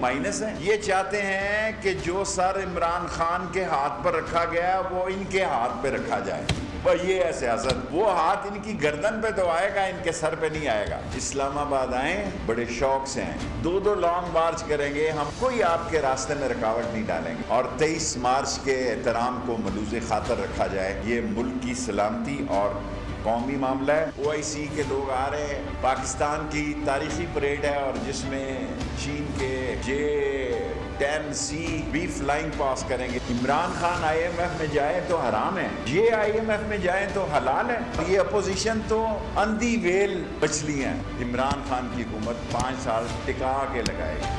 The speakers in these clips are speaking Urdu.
مائنس ہیں. یہ چاہتے ہیں کہ جو سر عمران خان کے ہاتھ پر رکھا گیا وہ ان کے ہاتھ پہ رکھا جائے. یہ ہے سیاست. وہ ہاتھ ان کی گردن پہ تو آئے گا, ان کے سر پہ نہیں آئے گا. اسلام آباد آئیں, بڑے شوق سے ہیں, 2 لانگ مارچ کریں گے, ہم کوئی آپ کے راستے میں رکاوٹ نہیں ڈالیں گے. اور 23 مارچ کے احترام کو ملوز خاطر رکھا جائے. یہ ملک کی سلامتی اور قومی معاملہ ہے. OIC کے لوگ آ رہے ہیں, پاکستان کی تاریخی پریڈ ہے, اور جس میں چین کے J-10C بھی فلائنگ پاس کریں گے. عمران خان IMF میں جائے تو حرام ہے, یہ IMF میں جائیں تو حلال ہے. یہ اپوزیشن تو اندھی ویل بچلی ہیں. عمران خان کی حکومت 5 سال ٹکا کے لگائے گی.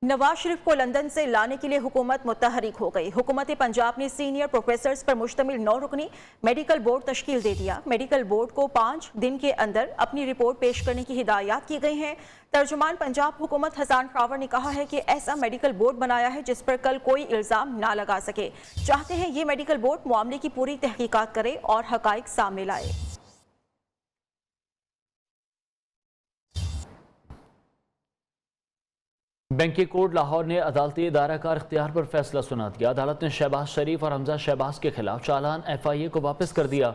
نواز شریف کو لندن سے لانے کے لیے حکومت متحرک ہو گئی. حکومت پنجاب نے سینئر پروفیسرز پر مشتمل 9 رکنی میڈیکل بورڈ تشکیل دے دیا. میڈیکل بورڈ کو 5 دن کے اندر اپنی رپورٹ پیش کرنے کی ہدایات کی گئی ہیں. ترجمان پنجاب حکومت حسان خاور نے کہا ہے کہ ایسا میڈیکل بورڈ بنایا ہے جس پر کل کوئی الزام نہ لگا سکے. چاہتے ہیں یہ میڈیکل بورڈ معاملے کی پوری تحقیقات کرے اور حقائق سامنے لائے. بینکی کورٹ لاہور نے عدالتی ادارہ کار اختیار پر فیصلہ سنا دیا. عدالت نے شہباز شریف اور حمزہ شہباز کے خلاف چالان FIA کو واپس کر دیا.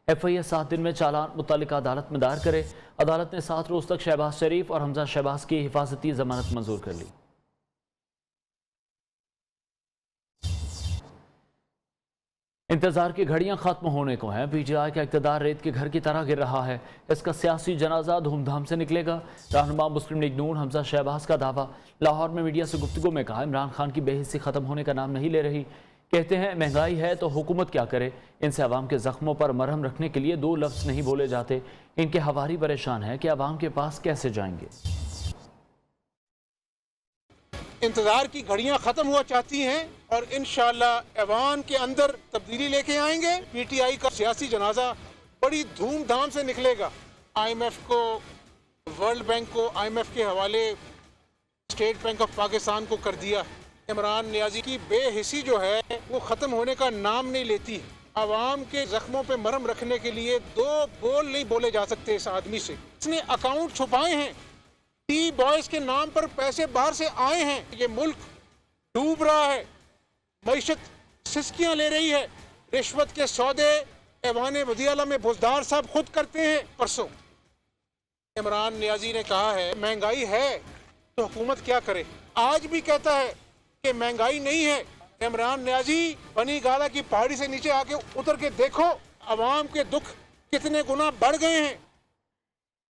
FIA 7 دن میں چالان متعلقہ عدالت میں دائر کرے. عدالت نے 7 روز تک شہباز شریف اور حمزہ شہباز کی حفاظتی ضمانت منظور کر لی. انتظار کی گھڑیاں ختم ہونے کو ہیں. PTI کا اقتدار ریت کے گھر کی طرح گر رہا ہے. اس کا سیاسی جنازہ دھوم دھام سے نکلے گا. رہنما مسلم لیگ نون حمزہ شہباز کا دعویٰ. لاہور میں میڈیا سے گفتگو میں کہا عمران خان کی بے حسی ختم ہونے کا نام نہیں لے رہی. کہتے ہیں مہنگائی ہے تو حکومت کیا کرے. ان سے عوام کے زخموں پر مرہم رکھنے کے لیے 2 لفظ نہیں بولے جاتے. ان کے حواری پریشان ہیں کہ عوام کے پاس کیسے جائیں گے. انتظار کی گھڑیاں ختم ہوا چاہتی ہیں اور انشاءاللہ ایوان کے اندر تبدیلی لے کے آئیں گے. PTI کا سیاسی جنازہ بڑی دھوم دھام سے نکلے گا. IMF کو, ورلڈ بینک کو IMF کے حوالے اسٹیٹ بینک آف پاکستان کو کر دیا. عمران نیازی کی بے حسی جو ہے وہ ختم ہونے کا نام نہیں لیتی. عوام کے زخموں پہ مرہم رکھنے کے لیے 2 بول نہیں بولے جا سکتے اس آدمی سے. اس نے اکاؤنٹ چھپائے ہیں, ٹی بوائز کے نام پر پیسے باہر سے آئے ہیں. یہ ملک ڈوب رہا ہے, معیشت سسکیاں لے رہی ہے. رشوت کے سودے ایوان وزیراعلیٰ میں بزدار صاحب خود کرتے ہیں. پرسوں عمران نیازی نے کہا ہے مہنگائی ہے تو حکومت کیا کرے. آج بھی کہتا ہے کہ مہنگائی نہیں ہے. عمران نیازی بنی گالا کی پہاڑی سے نیچے آ کے اتر کے دیکھو, عوام کے دکھ کتنے گنا بڑھ گئے ہیں.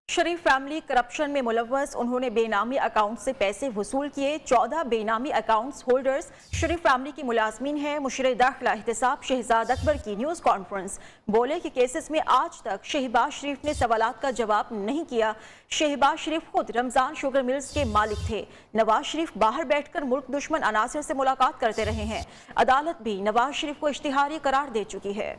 شریف فیملی کرپشن میں ملوث. انہوں نے بے نامی اکاؤنٹ سے پیسے وصول کیے. 14 بے نامی اکاؤنٹس ہولڈرز شریف فیملی کی ملازمین ہیں. مشیر داخلہ احتساب شہزاد اکبر کی نیوز کانفرنس. بولے کہ کیسز میں آج تک شہباز شریف نے سوالات کا جواب نہیں کیا. شہباز شریف خود رمضان شوگر ملز کے مالک تھے. نواز شریف باہر بیٹھ کر ملک دشمن عناصر سے ملاقات کرتے رہے ہیں. عدالت بھی نواز شریف کو اشتہاری قرار دے چکی ہے.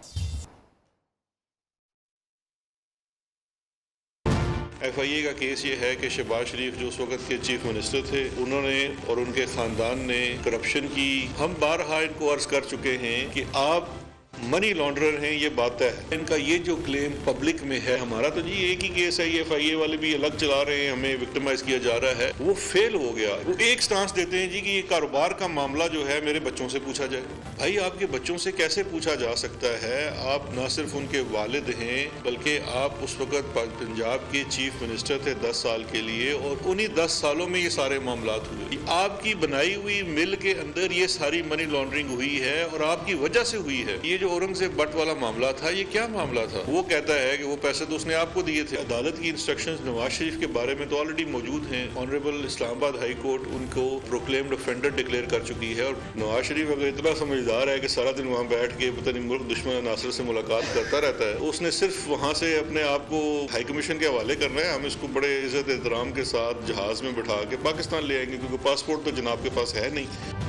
FIA کا کیس یہ ہے کہ شہباز شریف جو اس وقت کے چیف منسٹر تھے, انہوں نے اور ان کے خاندان نے کرپشن کی. ہم بارہا ان کو عرض کر چکے ہیں کہ آپ منی لانڈرر ہیں, یہ بات ہے. ان کا یہ جو کلیم پبلک میں ہے, ہمارا تو جی ایک ہی کیس ہے, یہ FIA والے بھی الگ چلا رہے ہیں, ہمیں وکٹمائز کیا جا رہا ہے, وہ فیل ہو گیا. وہ ایک سٹانس دیتے ہیں جی کہ یہ کاروبار کا معاملہ جو ہے میرے بچوں سے پوچھا جائے. بھائی آپ کے بچوں سے کیسے پوچھا جا سکتا ہے؟ آپ نہ صرف ان کے والد ہیں بلکہ آپ اس وقت پنجاب کے چیف منسٹر تھے 10 سال کے لیے, اور انہی 10 سالوں میں یہ سارے معاملات ہوئے. آپ کی بنائی ہوئی مل کے اندر یہ ساری منی لانڈرنگ ہوئی ہے اور آپ کی وجہ سے ہوئی ہے. یہ جو اورنگزیب بٹ والا معاملہ تھا, یہ کیا معاملہ تھا؟ وہ کہتا ہے کہ وہ پیسے تو اس نے آپ کو دیے تھے. عدالت کی انسٹرکشنز نواز شریف کے بارے میں تو آلریڈی موجود ہیں. آنریبل اسلام آباد ہائی کورٹ ان کو پروکلیمڈ افینڈر ڈکلیئر کر چکی ہے. اور نواز شریف اگر اتنا سمجھدار ہے کہ سارا دن وہاں بیٹھ کے پتہ نہیں ملک دشمن عناصر سے ملاقات کرتا رہتا ہے, اس نے صرف وہاں سے اپنے آپ کو ہائی کمیشن کے حوالے کرنا ہے. ہم اس کو بڑے عزت احترام کے ساتھ جہاز میں بٹھا کے پاکستان لے آئیں گے, کیونکہ پاسپورٹ تو جناب کے پاس ہے نہیں.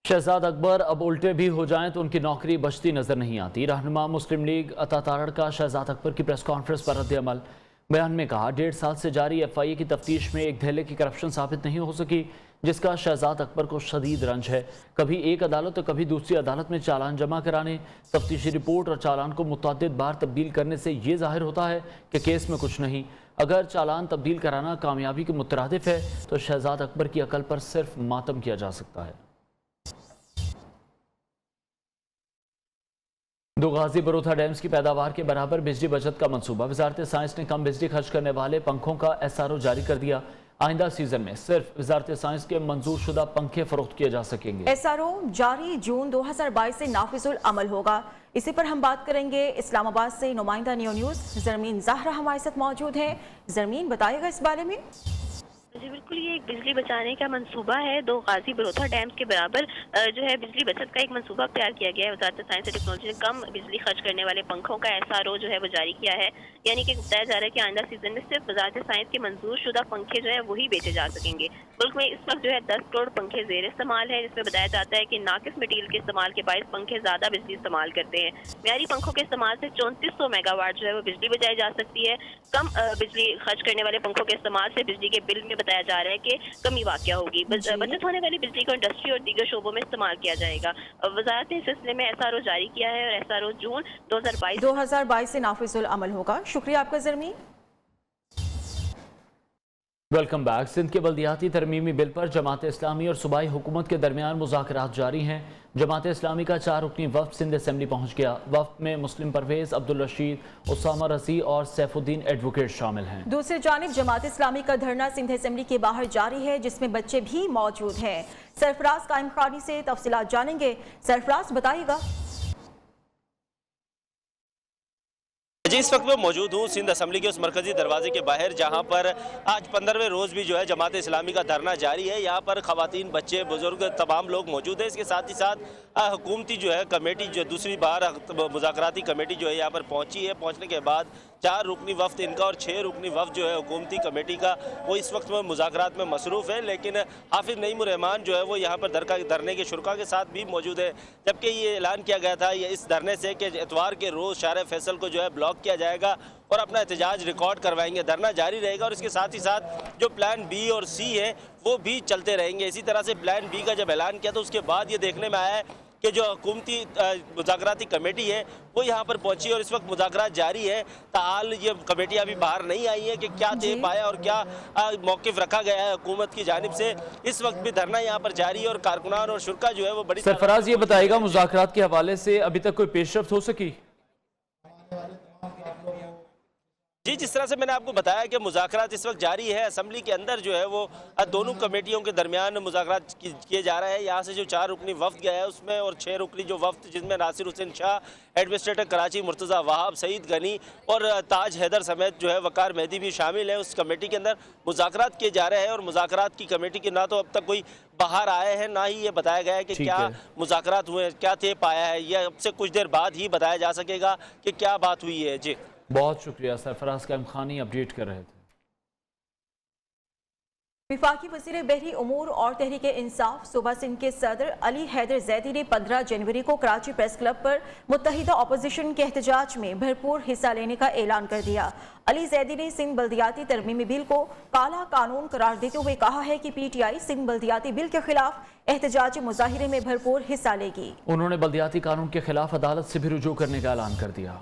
شہزاد اکبر اب الٹے بھی ہو جائیں تو ان کی نوکری بچتی نظر نہیں آتی. رہنما مسلم لیگ عطا تارڑ کا شہزاد اکبر کی پریس کانفرنس پر رد عمل. بیان میں کہا 1.5 سال سے جاری FIA کی تفتیش میں ایک دھیلے کی کرپشن ثابت نہیں ہو سکی جس کا شہزاد اکبر کو شدید رنج ہے۔ کبھی ایک عدالت تو کبھی دوسری عدالت میں چالان جمع کرانے، تفتیشی رپورٹ اور چالان کو متعدد بار تبدیل کرنے سے یہ ظاہر ہوتا ہے کہ کیس میں کچھ نہیں۔ اگر چالان تبدیل کرانا کامیابی کے مترادف ہے تو شہزاد اکبر کی عقل پر صرف ماتم کیا جا سکتا ہے۔ دو غازی بروتھا ڈیمز کی پیداوار کے برابر بجلی بچت کا منصوبہ۔ وزارت سائنس نے کم بجلی خرچ کرنے والے پنکھوں کا SRO جاری کر دیا۔ آئندہ سیزن میں صرف وزارت سائنس کے منظور شدہ پنکھے فروخت کیے جا سکیں گے۔ SRO جاری جون 2022 سے نافذ العمل ہوگا۔ اسی پر ہم بات کریں گے۔ اسلام آباد سے نمائندہ نیو نیوز زرمین زہرا ہمارے ساتھ موجود ہیں۔ زرمین بتائے گا اس بارے میں؟ جی بالکل، یہ ایک بجلی بچانے کا منصوبہ ہے۔ دو غازی بروتھا ڈیمز کے برابر جو ہے بجلی بچت کا ایک منصوبہ تیار کیا گیا ہے۔ وزارت سائنس اور ٹیکنالوجی نے کم بجلی خرچ کرنے والے پنکھوں کا SRO جو ہے وہ جاری کیا ہے، یعنی کہ بتایا جا رہا ہے کہ آئندہ سیزن میں صرف وزارت سائنس کے منظور شدہ پنکھے جو ہے وہی بیچے جا سکیں گے۔ ملک میں اس وقت جو ہے 10 کروڑ پنکھے زیر استعمال ہے، جس میں بتایا جاتا ہے کہ ناقص مٹیریل کے استعمال کے باعث پنکھے زیادہ بجلی استعمال کرتے ہیں۔ معیاری پنکھوں کے استعمال سے 3400 میگا واٹ جو ہے وہ بجلی بچائی جا سکتی ہے۔ کم بجلی خرچ کرنے والے پنکھوں کے استعمال سے بجلی کے بل میں بتایا جا رہا ہے کہ کمی واقع ہوگی۔ بچت ہونے والی بجلی کو انڈسٹری اور دیگر شعبوں میں استعمال کیا جائے گا۔ وزارت نے اس سلسلے میں SRO جاری کیا ہے اور SRO جون 2022 سے نافذ العمل ہوگا۔ شکریہ آپ کا زرمین۔ Welcome back. سندھ کے بلدیاتی ترمیمی بل پر جماعت اسلامی اور صوبائی حکومت کے درمیان مذاکرات جاری ہیں۔ جماعت اسلامی کا 4 رکنی وفد سندھ اسمبلی پہنچ گیا۔ وفد میں مسلم پرویز، عبدالرشید، اسامہ رضی اور سیف الدین ایڈوکیٹ شامل ہیں۔ دوسری جانب جماعت اسلامی کا دھرنا سندھ اسمبلی کے باہر جاری ہے، جس میں بچے بھی موجود ہیں۔ سرفراز قائم خانی سے تفصیلات جانیں گے۔ سرفراز بتائیے گا۔ جی اس وقت میں موجود ہوں سندھ اسمبلی کے اس مرکزی دروازے کے باہر، جہاں پر آج 15ویں روز بھی جو ہے جماعت اسلامی کا دھرنا جاری ہے۔ یہاں پر خواتین، بچے، بزرگ تمام لوگ موجود ہیں۔ اس کے ساتھ ہی ساتھ حکومتی جو ہے کمیٹی جو دوسری بار مذاکراتی کمیٹی جو ہے یہاں پر پہنچی ہے۔ پہنچنے کے بعد 4 رکنی وفد ان کا اور 6 رکنی وفد جو ہے حکومتی کمیٹی کا، وہ اس وقت میں مذاکرات میں مصروف ہے۔ لیکن حافظ نعیم الرحمان جو ہے وہ یہاں پر دھرنے کے شرکا کے ساتھ بھی موجود ہے، جبکہ یہ اعلان کیا گیا تھا اس دھرنے سے کہ اتوار کے روز شارع فیصل کو جو ہے بلاک کیا جائے گا اور اپنا احتجاج ریکارڈ کروائیں گے۔ دھرنا جاری رہے گا اور اس کے ساتھ ہی ساتھ جو پلان B اور C ہے وہ بھی چلتے رہیں گے۔ اسی طرح سے پلان B کا جب اعلان کیا تو اس کے بعد یہ دیکھنے میں آیا ہے کہ جو حکومتی مذاکراتی کمیٹی ہے وہ یہاں پر پہنچی اور اس وقت مذاکرات جاری ہے۔ تاحال یہ کمیٹی ابھی باہر نہیں آئی ہے کہ کیا طے پایا اور کیا موقف رکھا گیا ہے حکومت کی جانب سے۔ اس وقت بھی دھرنا یہاں پر جاری ہے اور کارکنان اور شرکا جو ہے وہ بڑی سرفراز یہ بتائے گا مذاکرات کے حوالے سے ابھی تک کوئی پیش رفت ہو سکی؟ جی جس طرح سے میں نے آپ کو بتایا کہ مذاکرات اس وقت جاری ہے۔ اسمبلی کے اندر جو ہے وہ دونوں کمیٹیوں کے درمیان مذاکرات کیے جا رہے ہیں۔ یہاں سے جو 4 رکنی وفد گیا ہے اس میں اور 6 رکنی جو وفد جن میں ناصر حسین شاہ، ایڈمنسٹریٹر کراچی مرتضی وہاب، سعید غنی اور تاج حیدر سمیت جو ہے وقار مہدی بھی شامل ہیں، اس کمیٹی کے اندر مذاکرات کیے جا رہے ہیں۔ اور مذاکرات کی کمیٹی کے نہ تو اب تک کوئی باہر آئے ہیں، نہ ہی یہ بتایا گیا ہے کہ کیا مذاکرات ہوئے، کیا طے پایا ہے۔ یہ اب سے کچھ دیر بعد ہی بتایا جا سکے گا کہ کیا بات ہوئی ہے۔ جی بہت شکریہ سرفراز قائم خانی اپڈیٹ کر رہے تھے۔ وفاقی وزیر بحری امور اور تحریک انصاف صوبہ سندھ کے صدر علی حیدر زیدی نے 15 جنوری کو کراچی پریس کلب پر متحدہ اپوزیشن کے احتجاج میں بھرپور حصہ لینے کا اعلان کر دیا۔ علی زیدی نے سندھ بلدیاتی ترمیمی بل کو کالا قانون قرار دیتے ہوئے کہا ہے کہ PTI سندھ بلدیاتی بل کے خلاف احتجاجی مظاہرے میں بھرپور حصہ لے گی۔ انہوں نے بلدیاتی قانون کے خلاف عدالت سے بھی رجوع کرنے کا اعلان کر دیا۔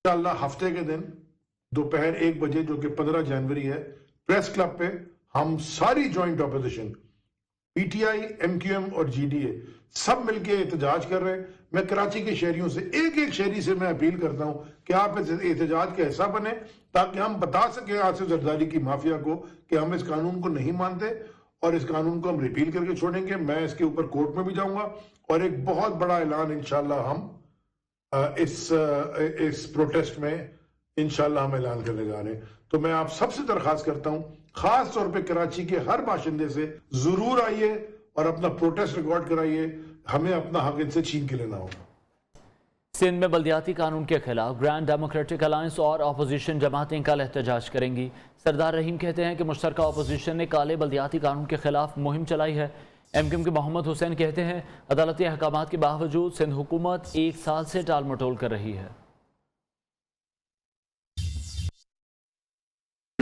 انشاءاللہ ہفتے کے دن دوپہر 1 بجے جو کہ 15 جنوری ہے، پریس کلب پہ ہم ساری جوائنٹ اپوزیشن PTI، MQM اور GDA سب مل کے احتجاج کر رہے ہیں۔ میں کراچی کے شہریوں سے ایک شہری سے میں اپیل کرتا ہوں کہ آپ اس احتجاج کا حصہ بنیں تاکہ ہم بتا سکیں آصف زرداری کی مافیا کو کہ ہم اس قانون کو نہیں مانتے اور اس قانون کو ہم ریپیل کر کے چھوڑیں گے۔ میں اس کے اوپر کورٹ میں بھی جاؤں گا اور ایک بہت بڑا اعلان انشاءاللہ ہم اس پروٹیسٹ میں انشاءاللہ ہم اعلان کرنے جا رہے ہیں۔ تو میں آپ سب سے درخواست کرتا ہوں، خاص طور پہ کراچی کے ہر باشندے سے، ضرور آئیے اور اپنا پروٹیسٹ ریکارڈ کرائیے، ہمیں اپنا حق ان سے چھین کے لینا ہوگا۔ سندھ میں بلدیاتی قانون کے خلاف گرینڈ ڈیموکریٹک الائنس اور اپوزیشن جماعتیں کل احتجاج کریں گی۔ سردار رحیم کہتے ہیں کہ مشترکہ اپوزیشن نے کالے بلدیاتی قانون کے خلاف مہم چلائی ہے۔ MQM کے محمد حسین کہتے ہیں عدالتی احکامات کے باوجود سندھ حکومت 1 سال سے ٹال مٹول کر رہی ہے۔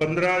15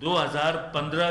2015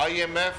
IMF